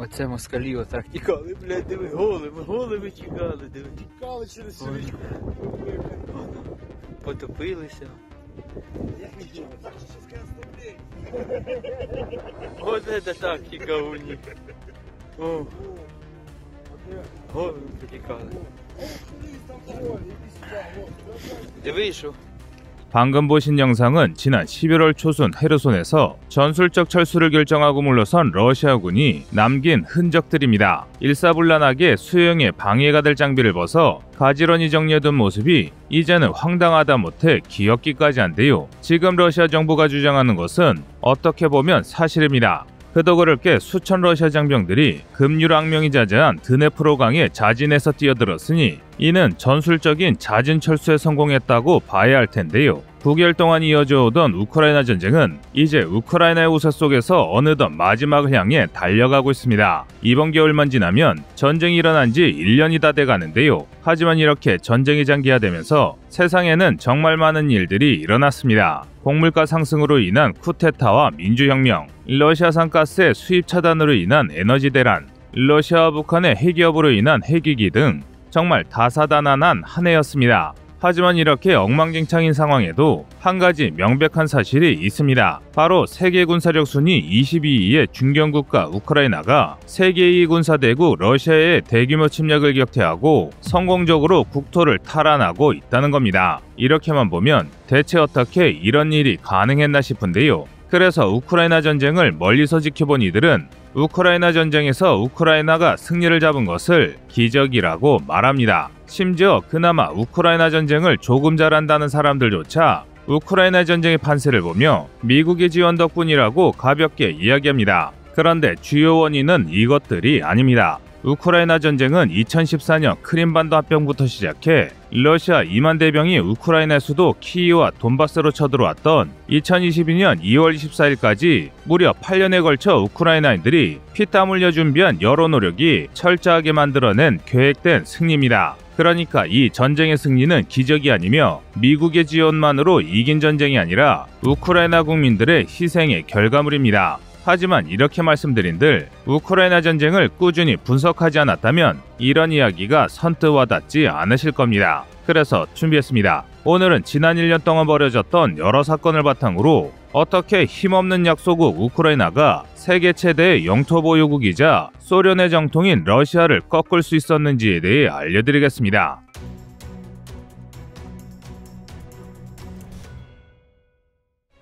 Оце москалі отак тікали, блядь, диви, голими тікали, диви. Тікали через річку. Потопилися. Як їх діло? От це так тікавуні. О, голими потікали. Диви, що? 방금 보신 영상은 지난 11월 초순 헤르손에서 전술적 철수를 결정하고 물러선 러시아군이 남긴 흔적들입니다. 일사불란하게 수영에 방해가 될 장비를 벗어 가지런히 정리해둔 모습이 이제는 황당하다 못해 귀엽기까지 한데요. 지금 러시아 정부가 주장하는 것은 어떻게 보면 사실입니다. 그도 그럴 게 수천 러시아 장병들이 급유락명이 자자한 드네프로강에 자진해서 뛰어들었으니 이는 전술적인 자진 철수에 성공했다고 봐야 할 텐데요. 9개월 동안 이어져 오던 우크라이나 전쟁은 이제 우크라이나의 우세 속에서 어느덧 마지막을 향해 달려가고 있습니다. 이번 겨울만 지나면 전쟁이 일어난 지 1년이 다 돼가는데요. 하지만 이렇게 전쟁이 장기화되면서 세상에는 정말 많은 일들이 일어났습니다. 곡물가 상승으로 인한 쿠데타와 민주혁명, 러시아산 가스의 수입 차단으로 인한 에너지 대란, 러시아와 북한의 핵기업으로 인한 핵위기 등 정말 다사다난한 한 해였습니다. 하지만 이렇게 엉망진창인 상황에도 한 가지 명백한 사실이 있습니다. 바로 세계 군사력 순위 22위의 중견국가 우크라이나가 세계 2위 군사대국 러시아의 대규모 침략을 격퇴하고 성공적으로 국토를 탈환하고 있다는 겁니다. 이렇게만 보면 대체 어떻게 이런 일이 가능했나 싶은데요. 그래서 우크라이나 전쟁을 멀리서 지켜본 이들은 우크라이나 전쟁에서 우크라이나가 승리를 잡은 것을 기적이라고 말합니다. 심지어 그나마 우크라이나 전쟁을 조금 잘한다는 사람들조차 우크라이나 전쟁의 판세를 보며 미국의 지원 덕분이라고 가볍게 이야기합니다. 그런데 주요 원인은 이것들이 아닙니다. 우크라이나 전쟁은 2014년 크림반도 합병부터 시작해 러시아 2만 대병이 우크라이나 수도 키이우와 돈바스로 쳐들어왔던 2022년 2월 24일까지 무려 8년에 걸쳐 우크라이나인들이 피땀 흘려 준비한 여러 노력이 철저하게 만들어낸 계획된 승리입니다. 그러니까 이 전쟁의 승리는 기적이 아니며 미국의 지원만으로 이긴 전쟁이 아니라 우크라이나 국민들의 희생의 결과물입니다. 하지만 이렇게 말씀드린들 우크라이나 전쟁을 꾸준히 분석하지 않았다면 이런 이야기가 선뜻 와닿지 않으실 겁니다. 그래서 준비했습니다. 오늘은 지난 1년 동안 벌어졌던 여러 사건을 바탕으로 어떻게 힘없는 약소국 우크라이나가 세계 최대의 영토 보유국이자 소련의 정통인 러시아를 꺾을 수 있었는지에 대해 알려드리겠습니다.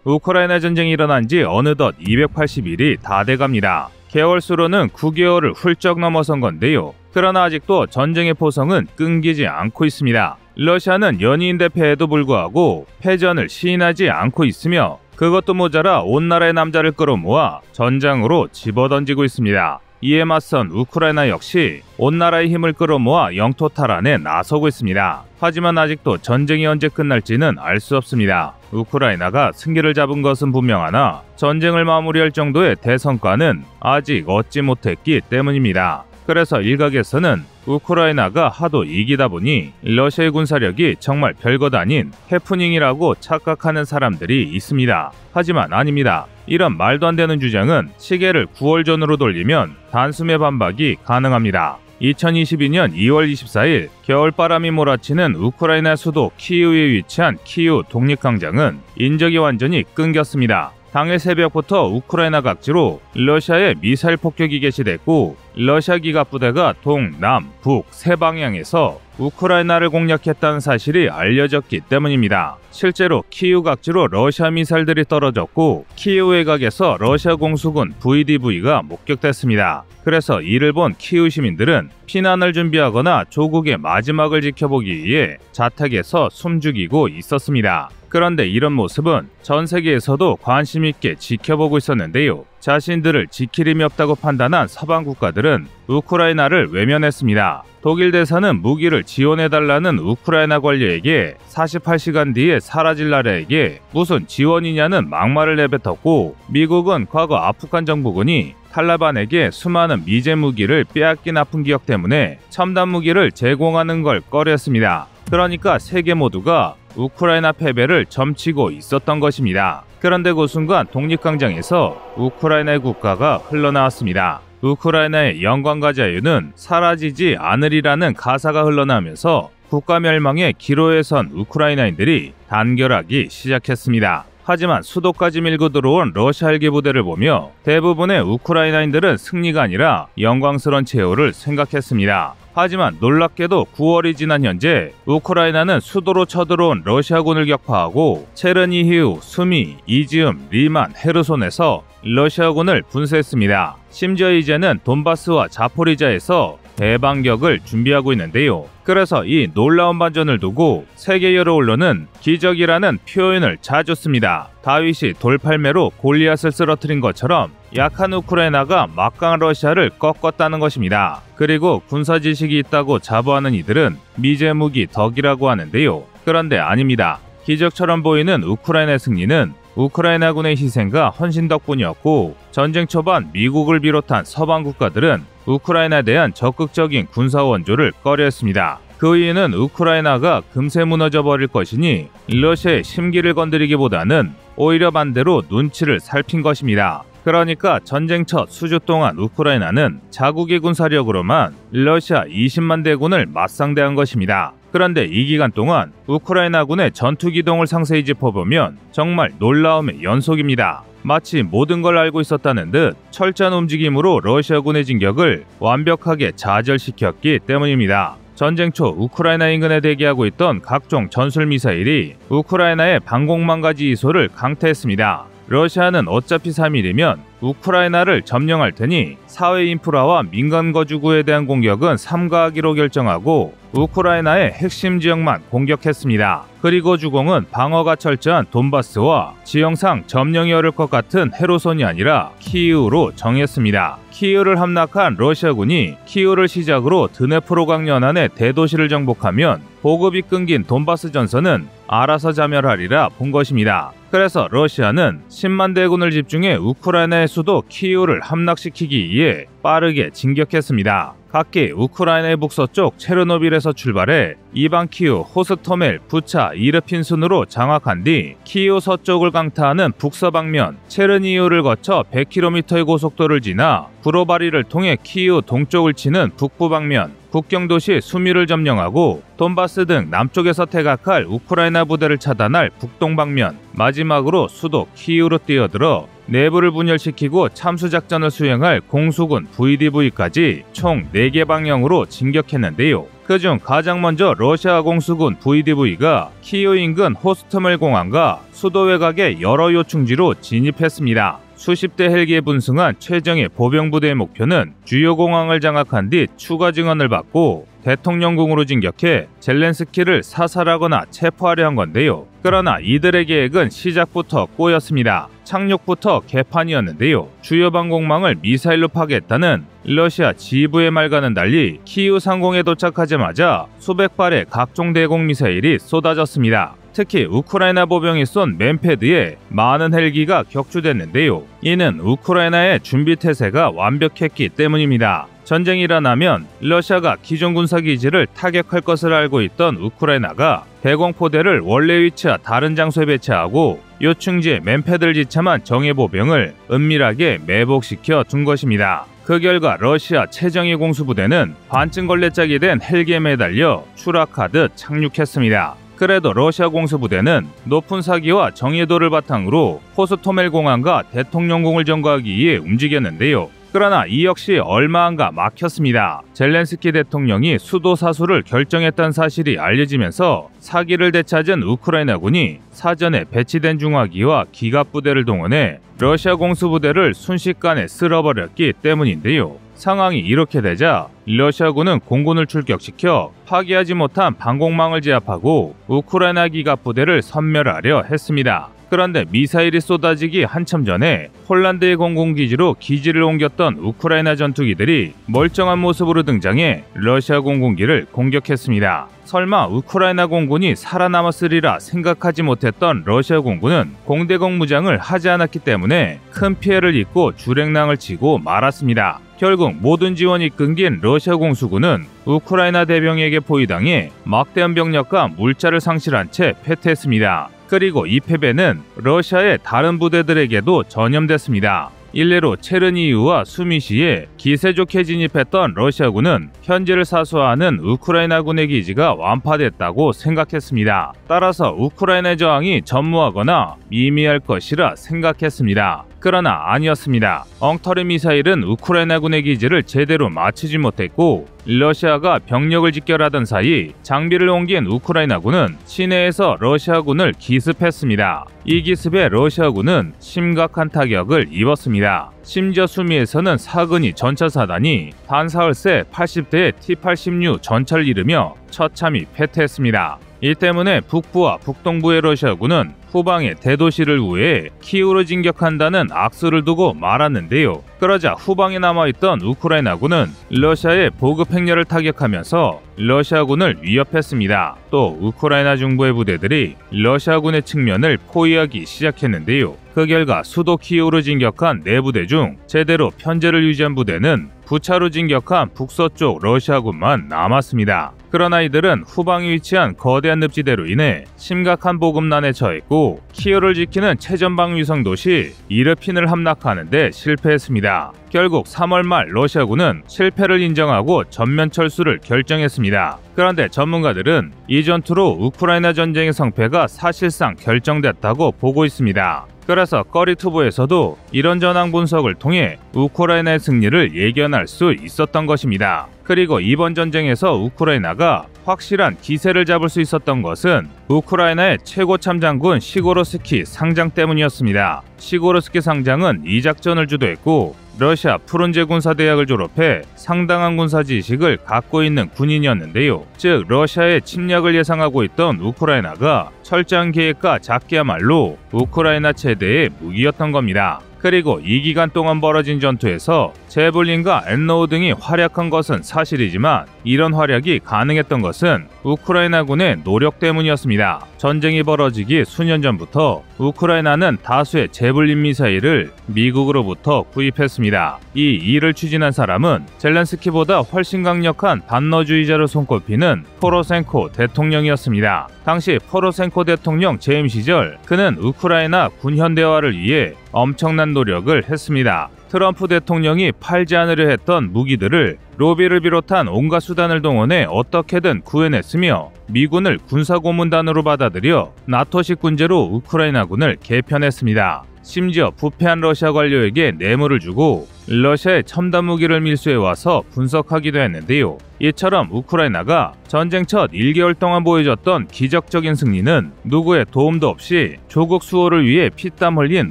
우크라이나 전쟁이 일어난 지 어느덧 280일이 다 돼갑니다. 개월수로는 9개월을 훌쩍 넘어선 건데요. 그러나 아직도 전쟁의 포성은 끊기지 않고 있습니다. 러시아는 연이은 대패에도 불구하고 패전을 시인하지 않고 있으며 그것도 모자라 온 나라의 남자를 끌어모아 전장으로 집어던지고 있습니다. 이에 맞선 우크라이나 역시 온 나라의 힘을 끌어모아 영토 탈환에 나서고 있습니다. 하지만 아직도 전쟁이 언제 끝날지는 알 수 없습니다. 우크라이나가 승기를 잡은 것은 분명하나 전쟁을 마무리할 정도의 대성과는 아직 얻지 못했기 때문입니다. 그래서 일각에서는 우크라이나가 하도 이기다 보니 러시아의 군사력이 정말 별것 아닌 해프닝이라고 착각하는 사람들이 있습니다. 하지만 아닙니다. 이런 말도 안 되는 주장은 시계를 9월 전으로 돌리면 단숨에 반박이 가능합니다. 2022년 2월 24일 겨울바람이 몰아치는 우크라이나 수도 키이우에 위치한 키이우 독립광장은 인적이 완전히 끊겼습니다. 당일 새벽부터 우크라이나 각지로 러시아의 미사일 폭격이 개시됐고 러시아 기갑부대가 동, 남, 북 세 방향에서 우크라이나를 공략했다는 사실이 알려졌기 때문입니다. 실제로 키이우 각지로 러시아 미사일들이 떨어졌고 키이우 외곽에서 러시아 공수군 VDV가 목격됐습니다. 그래서 이를 본 키이우 시민들은 피난을 준비하거나 조국의 마지막을 지켜보기 위해 자택에서 숨죽이고 있었습니다. 그런데 이런 모습은 전 세계에서도 관심 있게 지켜보고 있었는데요. 자신들을 지킬 힘이 없다고 판단한 서방 국가들은 우크라이나를 외면했습니다. 독일 대사는 무기를 지원해달라는 우크라이나 관료에게 48시간 뒤에 사라질 나라에게 무슨 지원이냐는 막말을 내뱉었고 미국은 과거 아프간 정부군이 탈레반에게 수많은 미제 무기를 빼앗긴 아픈 기억 때문에 첨단 무기를 제공하는 걸 꺼렸습니다. 그러니까 세계 모두가 우크라이나 패배를 점치고 있었던 것입니다. 그런데 그 순간 독립광장에서 우크라이나의 국가가 흘러나왔습니다. 우크라이나의 영광과 자유는 사라지지 않으리라는 가사가 흘러나오면서 국가 멸망의 기로에 선 우크라이나인들이 단결하기 시작했습니다. 하지만 수도까지 밀고 들어온 러시아 헬기 부대를 보며 대부분의 우크라이나인들은 승리가 아니라 영광스러운 최후를 생각했습니다. 하지만 놀랍게도 9월이 지난 현재 우크라이나는 수도로 쳐들어온 러시아군을 격파하고 체르니히우, 수미, 이지움, 리만, 헤르손에서 러시아군을 분쇄했습니다. 심지어 이제는 돈바스와 자포리자에서 대반격을 준비하고 있는데요. 그래서 이 놀라운 반전을 두고 세계 여러 언론은 기적이라는 표현을 자주 씁니다. 다윗이 돌팔매로 골리앗을 쓰러뜨린 것처럼 약한 우크라이나가 막강한 러시아를 꺾었다는 것입니다. 그리고 군사 지식이 있다고 자부하는 이들은 미제 무기 덕이라고 하는데요. 그런데 아닙니다. 기적처럼 보이는 우크라이나의 승리는 우크라이나군의 희생과 헌신 덕분이었고, 전쟁 초반 미국을 비롯한 서방 국가들은 우크라이나에 대한 적극적인 군사 원조를 꺼려했습니다. 그 이유는 우크라이나가 금세 무너져 버릴 것이니 러시아의 심기를 건드리기보다는 오히려 반대로 눈치를 살핀 것입니다. 그러니까 전쟁 첫 수주 동안 우크라이나는 자국의 군사력으로만 러시아 20만 대군을 맞상대한 것입니다. 그런데 이 기간 동안 우크라이나군의 전투기동을 상세히 짚어보면 정말 놀라움의 연속입니다. 마치 모든 걸 알고 있었다는 듯 철저한 움직임으로 러시아군의 진격을 완벽하게 좌절시켰기 때문입니다. 전쟁 초 우크라이나 인근에 대기하고 있던 각종 전술 미사일이 우크라이나의 방공망가지 이소를 강퇴했습니다. 러시아는 어차피 3일이면 우크라이나를 점령할 테니 사회 인프라와 민간 거주구에 대한 공격은 삼가하기로 결정하고 우크라이나의 핵심 지역만 공격했습니다. 그리고 주공은 방어가 철저한 돈바스와 지형상 점령이 어려울 것 같은 헤르손이 아니라 키이우로 정했습니다. 키이우를 함락한 러시아군이 키이우를 시작으로 드네프로강 연안의 대도시를 정복하면 보급이 끊긴 돈바스 전선은 알아서 자멸하리라 본 것입니다. 그래서 러시아는 10만 대군을 집중해 우크라이나의 수도 키이우를 함락시키기 위해 빠르게 진격했습니다. 각기 우크라이나의 북서쪽 체르노빌에서 출발해 이방 키우, 호스토멜, 부차, 이르핀 순으로 장악한 뒤 키이우 서쪽을 강타하는 북서방면 체르니히우를 거쳐 100km의 고속도로를 지나 브로바리를 통해 키이우 동쪽을 치는 북부방면 국경도시 수미를 점령하고 돈바스 등 남쪽에서 태각할 우크라이나 부대를 차단할 북동방면, 마지막으로 수도 키이우로 뛰어들어 내부를 분열시키고 참수작전을 수행할 공수군 VDV까지 총 4개 방향으로 진격했는데요. 그중 가장 먼저 러시아 공수군 VDV가 키이우 인근 호스토멜 공항과 수도 외곽의 여러 요충지로 진입했습니다. 수십 대 헬기에 분승한 최정예 보병부대의 목표는 주요 공항을 장악한 뒤 추가 증언을 받고 대통령궁으로 진격해 젤렌스키를 사살하거나 체포하려 한 건데요. 그러나 이들의 계획은 시작부터 꼬였습니다. 착륙부터 개판이었는데요. 주요 방공망을 미사일로 파괴했다는 러시아 지휘부의 말과는 달리 키이우 상공에 도착하자마자 수백 발의 각종 대공 미사일이 쏟아졌습니다. 특히 우크라이나 보병이 쏜 맨패드에 많은 헬기가 격추됐는데요. 이는 우크라이나의 준비 태세가 완벽했기 때문입니다. 전쟁이 일어나면 러시아가 기존 군사기지를 타격할 것을 알고 있던 우크라이나가 대공포대를 원래 위치와 다른 장소에 배치하고 요충지에 맨패드를 지참한 정예보병을 은밀하게 매복시켜 둔 것입니다. 그 결과 러시아 최정예 공수부대는 반쯤 걸레짝이 된 헬기에 매달려 추락하듯 착륙했습니다. 그래도 러시아 공수부대는 높은 사기와 정예도를 바탕으로 호스토멜 공항과 대통령궁을 점거하기 위해 움직였는데요. 그러나 이 역시 얼마 안 가 막혔습니다. 젤렌스키 대통령이 수도 사수를 결정했다는 사실이 알려지면서 사기를 되찾은 우크라이나군이 사전에 배치된 중화기와 기갑부대를 동원해 러시아 공수부대를 순식간에 쓸어버렸기 때문인데요. 상황이 이렇게 되자 러시아군은 공군을 출격시켜 파괴하지 못한 방공망을 제압하고 우크라이나 기갑부대를 섬멸하려 했습니다. 그런데 미사일이 쏟아지기 한참 전에 폴란드의 공군기지로 기지를 옮겼던 우크라이나 전투기들이 멀쩡한 모습으로 등장해 러시아 공군기를 공격했습니다. 설마 우크라이나 공군이 살아남았으리라 생각하지 못했던 러시아 공군은 공대공 무장을 하지 않았기 때문에 큰 피해를 입고 주랭랑을 치고 말았습니다. 결국 모든 지원이 끊긴 러시아 공수군은 우크라이나 대병에게 포위당해 막대한 병력과 물자를 상실한 채 패퇴했습니다. 그리고 이 패배는 러시아의 다른 부대들에게도 전염됐습니다. 일례로 체르니히우와 수미시에 기세 좋게 진입했던 러시아군은 현지를 사수하는 우크라이나군의 기지가 완파됐다고 생각했습니다. 따라서 우크라이나의 저항이 전무하거나 미미할 것이라 생각했습니다. 그러나 아니었습니다. 엉터리 미사일은 우크라이나군의 기지를 제대로 맞추지 못했고 러시아가 병력을 집결하던 사이 장비를 옮긴 우크라이나군은 시내에서 러시아군을 기습했습니다. 이 기습에 러시아군은 심각한 타격을 입었습니다. 심지어 수미에서는 사근이 전차사단이 반사흘새 80대의 T-86 전차를 잃으며 처참히 패퇴했습니다. 이 때문에 북부와 북동부의 러시아군은 후방의 대도시를 우회해 키우로 진격한다는 악수를 두고 말았는데요. 그러자 후방에 남아있던 우크라이나군은 러시아의 보급 행렬을 타격하면서 러시아군을 위협했습니다. 또 우크라이나 중부의 부대들이 러시아군의 측면을 포위하기 시작했는데요. 그 결과 수도 키우로 진격한 4부대 중 제대로 편제를 유지한 부대는 부차로 진격한 북서쪽 러시아군만 남았습니다. 그러나 이들은 후방에 위치한 거대한 늪지대로 인해 심각한 보급난에 처했고 키오를 지키는 최전방 위성 도시 이르핀을 함락하는 데 실패했습니다. 결국 3월 말 러시아군은 실패를 인정하고 전면 철수를 결정했습니다. 그런데 전문가들은 이 전투로 우크라이나 전쟁의 성패가 사실상 결정됐다고 보고 있습니다. 그래서 꺼리투브에서도 이런 전황 분석을 통해 우크라이나의 승리를 예견할 수 있었던 것입니다. 그리고 이번 전쟁에서 우크라이나가 확실한 기세를 잡을 수 있었던 것은 우크라이나의 최고 참장군 시고르스키 상장 때문이었습니다. 시고르스키 상장은 이 작전을 주도했고 러시아 프룬제 군사대학을 졸업해 상당한 군사 지식을 갖고 있는 군인이었는데요. 즉 러시아의 침략을 예상하고 있던 우크라이나가 철저한 계획과 작게야말로 우크라이나 최대의 무기였던 겁니다. 그리고 이 기간 동안 벌어진 전투에서 제블린과 엔로우 등이 활약한 것은 사실이지만 이런 활약이 가능했던 것은 우크라이나군의 노력 때문이었습니다. 전쟁이 벌어지기 수년 전부터 우크라이나는 다수의 제블린 미사일을 미국으로부터 구입했습니다. 이 일을 추진한 사람은 젤렌스키보다 훨씬 강력한 반러주의자로 손꼽히는 포로셴코 대통령이었습니다. 당시 포로셴코 대통령 재임 시절 그는 우크라이나 군 현대화를 위해 엄청난 노력을 했습니다. 트럼프 대통령이 팔지 않으려 했던 무기들을 로비를 비롯한 온갖 수단을 동원해 어떻게든 구해냈으며 미군을 군사고문단으로 받아들여 나토식 군제로 우크라이나군을 개편했습니다. 심지어 부패한 러시아 관료에게 뇌물을 주고 러시아의 첨단 무기를 밀수해와서 분석하기도 했는데요. 이처럼 우크라이나가 전쟁 첫 1개월 동안 보여줬던 기적적인 승리는 누구의 도움도 없이 조국 수호를 위해 피땀 흘린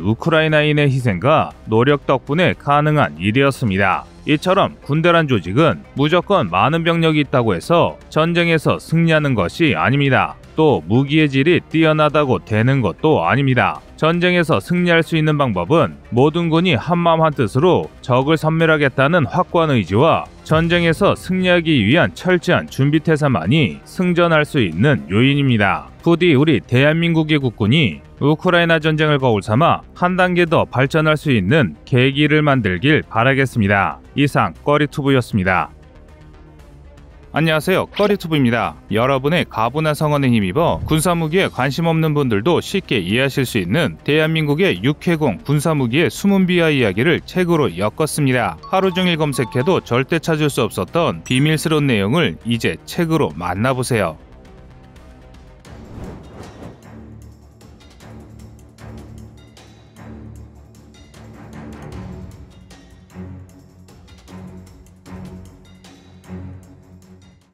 우크라이나인의 희생과 노력 덕분에 가능한 일이었습니다. 이처럼 군대란 조직은 무조건 많은 병력이 있다고 해서 전쟁에서 승리하는 것이 아닙니다. 또 무기의 질이 뛰어나다고 되는 것도 아닙니다. 전쟁에서 승리할 수 있는 방법은 모든 군이 한마음 한뜻으로 적을 섬멸하겠다는 확고한 의지와 전쟁에서 승리하기 위한 철저한 준비태세만이 승전할 수 있는 요인입니다. 부디 우리 대한민국의 국군이 우크라이나 전쟁을 거울 삼아 한 단계 더 발전할 수 있는 계기를 만들길 바라겠습니다. 이상 꺼리투브였습니다. 안녕하세요, 꺼리투브입니다. 여러분의 가분한 성원에 힘입어 군사무기에 관심 없는 분들도 쉽게 이해하실 수 있는 대한민국의 육해공 군사무기의 숨은 비하 이야기를 책으로 엮었습니다. 하루 종일 검색해도 절대 찾을 수 없었던 비밀스러운 내용을 이제 책으로 만나보세요.